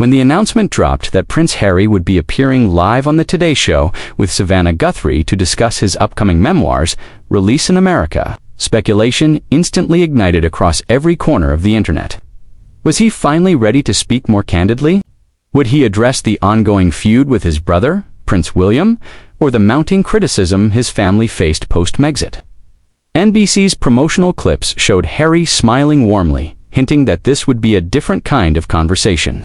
When the announcement dropped that Prince Harry would be appearing live on the Today Show with Savannah Guthrie to discuss his upcoming memoirs, Release in America, speculation instantly ignited across every corner of the internet. Was he finally ready to speak more candidly? Would he address the ongoing feud with his brother, Prince William, or the mounting criticism his family faced post-Megxit? NBC's promotional clips showed Harry smiling warmly, hinting that this would be a different kind of conversation.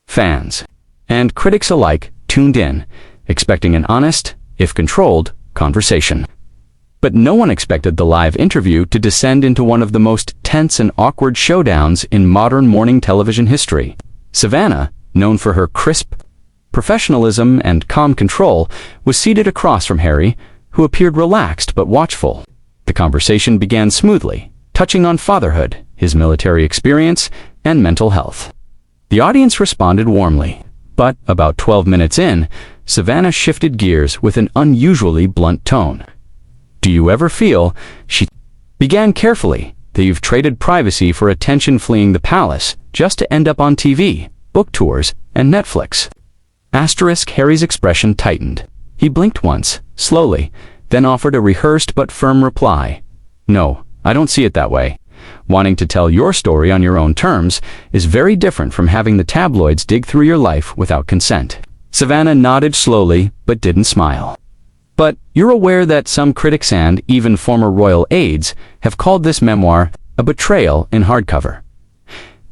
Fans and critics alike tuned in, expecting an honest, if controlled, conversation. But no one expected the live interview to descend into one of the most tense and awkward showdowns in modern morning television history. Savannah, known for her crisp professionalism and calm control, was seated across from Harry, who appeared relaxed but watchful. The conversation began smoothly, touching on fatherhood, his military experience, and mental health. The audience responded warmly, but about 12 minutes in, Savannah shifted gears with an unusually blunt tone. "Do you ever feel," she began carefully, "that you've traded privacy for attention, fleeing the palace just to end up on TV, book tours, and Netflix?" Harry's expression tightened. He blinked once, slowly, then offered a rehearsed but firm reply. "No, I don't see it that way. Wanting to tell your story on your own terms is very different from having the tabloids dig through your life without consent." Savannah nodded slowly, but didn't smile. "But you're aware that some critics and even former royal aides have called this memoir a betrayal in hardcover.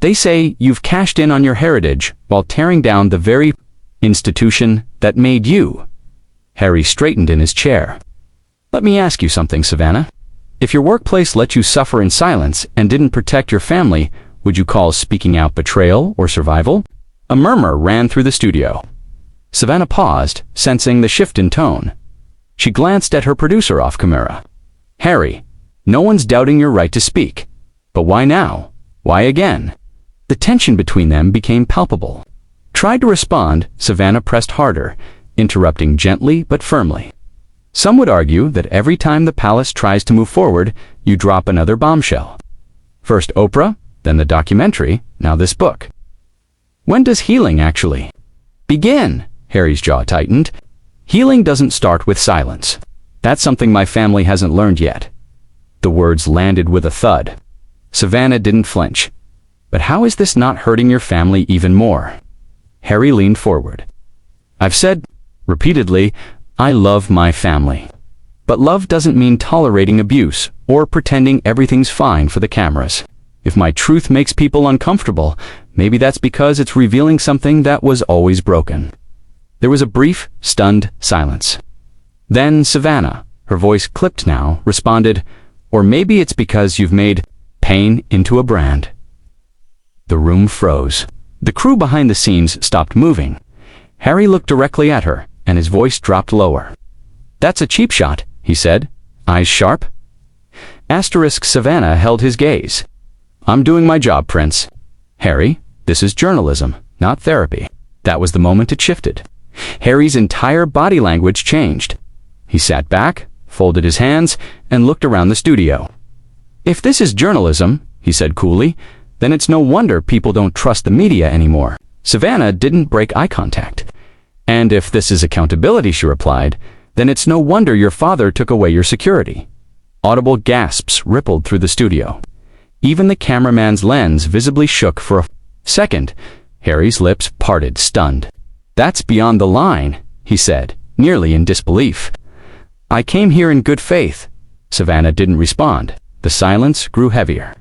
They say you've cashed in on your heritage while tearing down the very institution that made you." Harry straightened in his chair. "Let me ask you something, Savannah. If your workplace let you suffer in silence and didn't protect your family, would you call speaking out betrayal or survival?" A murmur ran through the studio. Savannah paused, sensing the shift in tone. She glanced at her producer off camera. "Harry, no one's doubting your right to speak. But why now? Why again?" The tension between them became palpable. Tried to respond, Savannah pressed harder, interrupting gently but firmly. "Some would argue that every time the palace tries to move forward, you drop another bombshell. First Oprah, then the documentary, now this book. When does healing actually begin?" Harry's jaw tightened. "Healing doesn't start with silence. That's something my family hasn't learned yet." The words landed with a thud. Savannah didn't flinch. "But how is this not hurting your family even more?" Harry leaned forward. "I've said, repeatedly, I love my family. But love doesn't mean tolerating abuse or pretending everything's fine for the cameras. If my truth makes people uncomfortable, maybe that's because it's revealing something that was always broken." There was a brief, stunned silence. Then Savannah, her voice clipped now, responded, "Or maybe it's because you've made pain into a brand." The room froze. The crew behind the scenes stopped moving. Harry looked directly at her, and his voice dropped lower. "That's a cheap shot," he said, eyes sharp. Savannah held his gaze. "I'm doing my job, Prince." "Harry, this is journalism, not therapy." That was the moment it shifted. Harry's entire body language changed. He sat back, folded his hands, and looked around the studio. "If this is journalism," he said coolly, "then it's no wonder people don't trust the media anymore." Savannah didn't break eye contact. "And if this is accountability," she replied, "then it's no wonder your father took away your security." Audible gasps rippled through the studio. Even the cameraman's lens visibly shook for a second. Harry's lips parted, stunned. "That's beyond the line," he said, nearly in disbelief. "I came here in good faith." Savannah didn't respond. The silence grew heavier.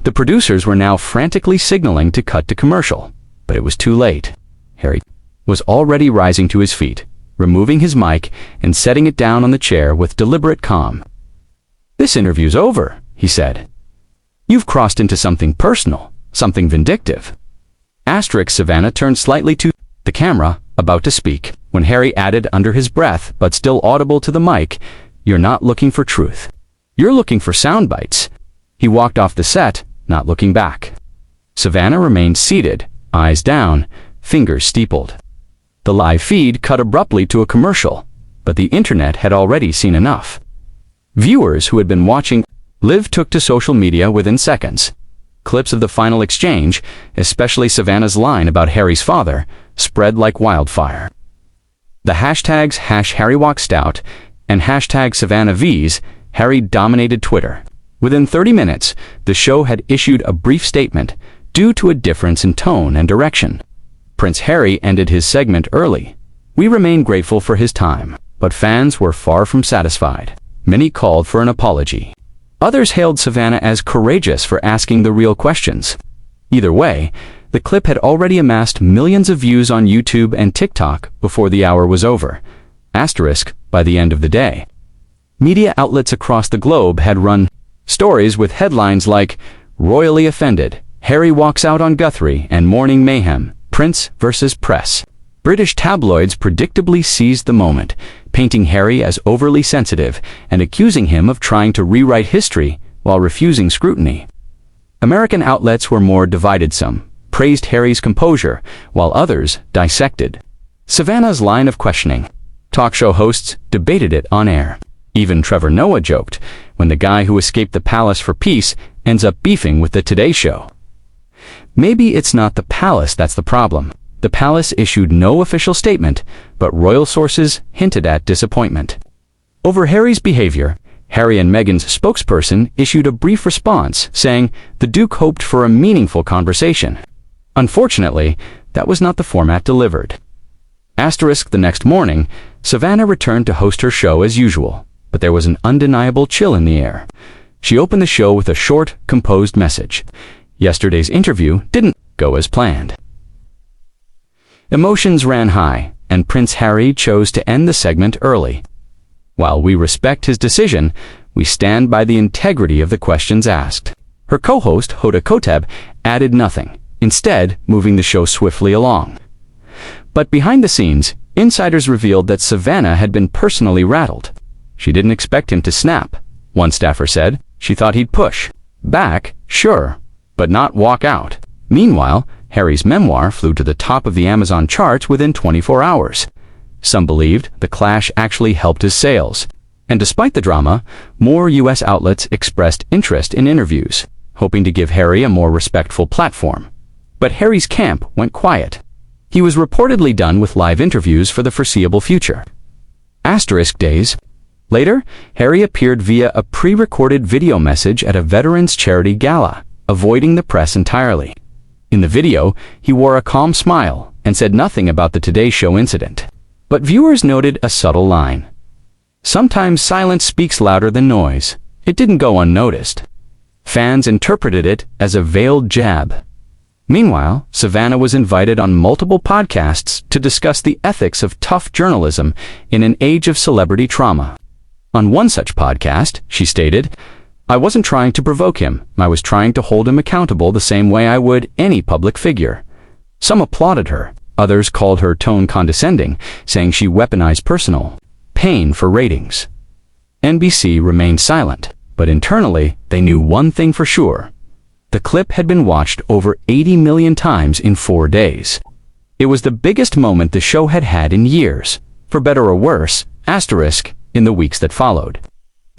The producers were now frantically signaling to cut to commercial, but it was too late. Harry was already rising to his feet, removing his mic and setting it down on the chair with deliberate calm. "This interview's over," he said. "You've crossed into something personal, something vindictive." Savannah turned slightly to the camera, about to speak, when Harry added under his breath, but still audible to the mic, "You're not looking for truth. You're looking for sound bites." He walked off the set, not looking back. Savannah remained seated, eyes down, fingers steepled. The live feed cut abruptly to a commercial, but the internet had already seen enough. Viewers who had been watching live took to social media within seconds. Clips of the final exchange, especially Savannah's line about Harry's father, spread like wildfire. The hashtags #HarryWalksOut and #SavannahVs, Harry dominated Twitter. Within 30 minutes, the show had issued a brief statement due to a difference in tone and direction. Prince Harry ended his segment early. "We remain grateful for his time," but fans were far from satisfied. Many called for an apology. Others hailed Savannah as courageous for asking the real questions. Either way, the clip had already amassed millions of views on YouTube and TikTok before the hour was over. Asterisk, by the end of the day. Media outlets across the globe had run stories with headlines like, "Royally Offended, Harry Walks Out on Guthrie and Morning Mayhem, Prince versus Press." British tabloids predictably seized the moment, painting Harry as overly sensitive and accusing him of trying to rewrite history while refusing scrutiny. American outlets were more divided. Some praised Harry's composure, while others dissected Savannah's line of questioning. Talk show hosts debated it on air. Even Trevor Noah joked, when the guy who escaped the palace for peace ends up beefing with the Today Show. Maybe it's not the palace that's the problem. The palace issued no official statement, but royal sources hinted at disappointment. Over Harry's behavior, Harry and Meghan's spokesperson issued a brief response saying the Duke hoped for a meaningful conversation. Unfortunately, that was not the format delivered. Asterisk, the next morning, Savannah returned to host her show as usual, but there was an undeniable chill in the air. She opened the show with a short, composed message. Yesterday's interview didn't go as planned. Emotions ran high, and Prince Harry chose to end the segment early. While we respect his decision, we stand by the integrity of the questions asked. Her co-host, Hoda Kotb, added nothing, instead moving the show swiftly along. But behind the scenes, insiders revealed that Savannah had been personally rattled. She didn't expect him to snap. One staffer said she thought he'd push back, sure, but not walk out. Meanwhile, Harry's memoir flew to the top of the Amazon charts within 24 hours. Some believed the clash actually helped his sales. And despite the drama, more U.S. outlets expressed interest in interviews, hoping to give Harry a more respectful platform. But Harry's camp went quiet. He was reportedly done with live interviews for the foreseeable future. Asterisk days. Later, Harry appeared via a pre-recorded video message at a veterans charity gala, avoiding the press entirely. In the video, he wore a calm smile and said nothing about the Today Show incident. But viewers noted a subtle line. Sometimes silence speaks louder than noise. It didn't go unnoticed. Fans interpreted it as a veiled jab. Meanwhile, Savannah was invited on multiple podcasts to discuss the ethics of tough journalism in an age of celebrity trauma. On one such podcast, she stated, "I wasn't trying to provoke him. I was trying to hold him accountable the same way I would any public figure." Some applauded her. Others called her tone condescending, saying she weaponized personal pain for ratings. NBC remained silent, but internally, they knew one thing for sure. The clip had been watched over 80 million times in 4 days. It was the biggest moment the show had had in years, for better or worse, asterisk, in the weeks that followed.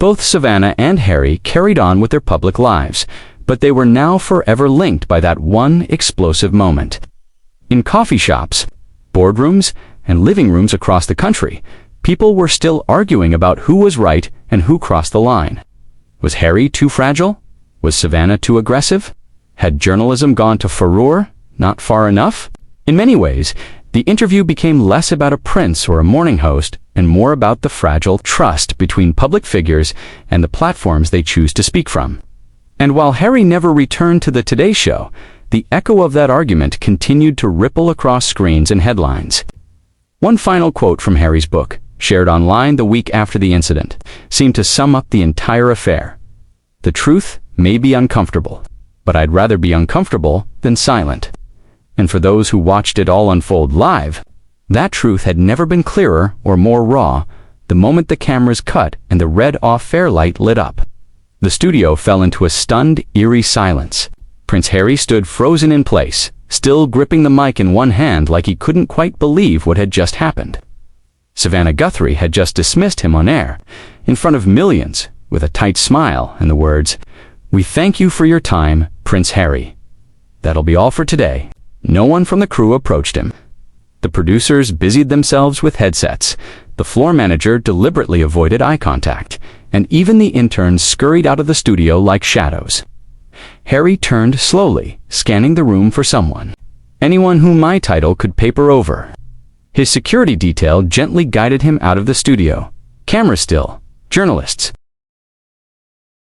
Both Savannah and Harry carried on with their public lives, but they were now forever linked by that one explosive moment. In coffee shops, boardrooms, and living rooms across the country, people were still arguing about who was right and who crossed the line. Was Harry too fragile? Was Savannah too aggressive? Had journalism gone to furore, not far enough? In many ways, the interview became less about a prince or a morning host and more about the fragile trust between public figures and the platforms they choose to speak from. And while Harry never returned to the Today Show, the echo of that argument continued to ripple across screens and headlines. One final quote from Harry's book, shared online the week after the incident, seemed to sum up the entire affair. "The truth may be uncomfortable, but I'd rather be uncomfortable than silent." And for those who watched it all unfold live, that truth had never been clearer or more raw the moment the cameras cut and the red off-air light lit up. The studio fell into a stunned, eerie silence. Prince Harry stood frozen in place, still gripping the mic in one hand like he couldn't quite believe what had just happened. Savannah Guthrie had just dismissed him on air, in front of millions, with a tight smile and the words, "We thank you for your time, Prince Harry. That'll be all for today." No one from the crew approached him. The producers busied themselves with headsets. The floor manager deliberately avoided eye contact, and even the interns scurried out of the studio like shadows. Harry turned slowly, scanning the room for someone. Anyone whom my title could paper over. His security detail gently guided him out of the studio. Camera still. Journalists.